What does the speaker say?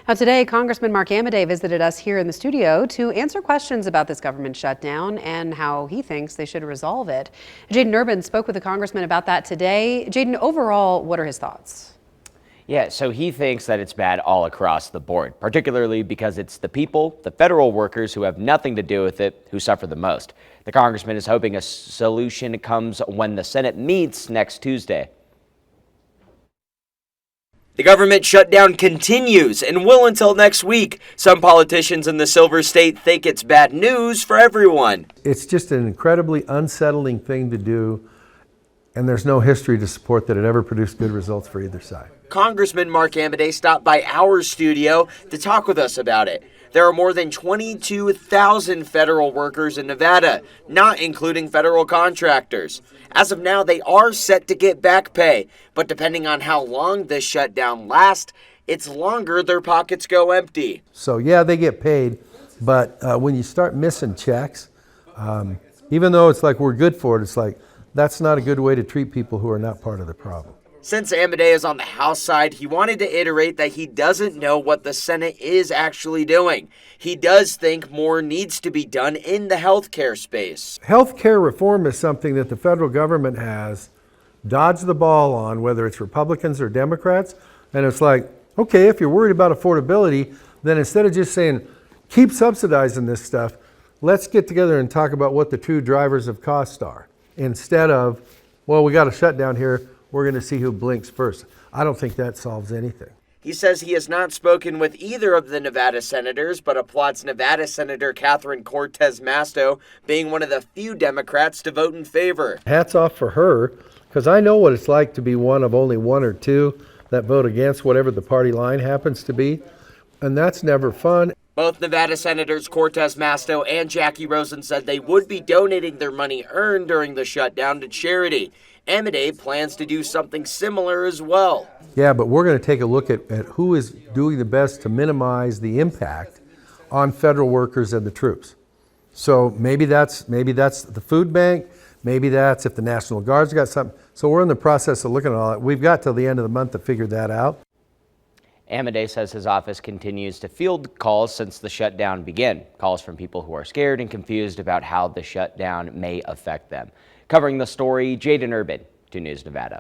Now today, Congressman Mark Amodei visited us here in the studio to answer questions about this government shutdown and how he thinks they should resolve it. Jaden Urban spoke with the congressman about that today. Jaden, overall, what are his thoughts? Yeah, so he thinks that it's bad all across the board, particularly because it's the people, the federal workers who have nothing to do with it, who suffer the most. The congressman is hoping a solution comes when the Senate meets next Tuesday. The government shutdown continues and will until next week. Some politicians in the Silver State think it's bad news for everyone. It's just an incredibly unsettling thing to do, and there's no history to support that it ever produced good results for either side. Congressman Mark Amodei stopped by our studio to talk with us about it. There are more than 22,000 federal workers in Nevada, not including federal contractors. As of now, they are set to get back pay, but depending on how long this shutdown lasts, it's longer their pockets go empty. So yeah, they get paid, but when you start missing checks, even though it's like we're good for it, it's like that's not a good way to treat people who are not part of the problem. Since Amodei is on the House side, he wanted to iterate that he doesn't know what the Senate is actually doing. He does think more needs to be done in the healthcare space. Healthcare reform is something that the federal government has dodged the ball on, whether it's Republicans or Democrats. And it's like, okay, if you're worried about affordability, then instead of just saying, keep subsidizing this stuff, let's get together and talk about what the true drivers of cost are. Instead of, well, we got a shutdown here, we're going to see who blinks first. I don't think that solves anything. He says he has not spoken with either of the Nevada senators, but applauds Nevada Senator Catherine Cortez Masto being one of the few Democrats to vote in favor. Hats off for her, because I know what it's like to be one of only one or two that vote against whatever the party line happens to be, and that's never fun. Both Nevada Senators Cortez Masto and Jackie Rosen said they would be donating their money earned during the shutdown to charity. Amodei plans to do something similar as well. Yeah, but we're going to take a look at who is doing the best to minimize the impact on federal workers and the troops. So maybe that's the food bank, maybe that's if the National Guard's got something. So we're in the process of looking at all that. We've got till the end of the month to figure that out. Amodei says his office continues to field calls since the shutdown began. Calls from people who are scared and confused about how the shutdown may affect them. Covering the story, Jaden Urban, 2 News Nevada.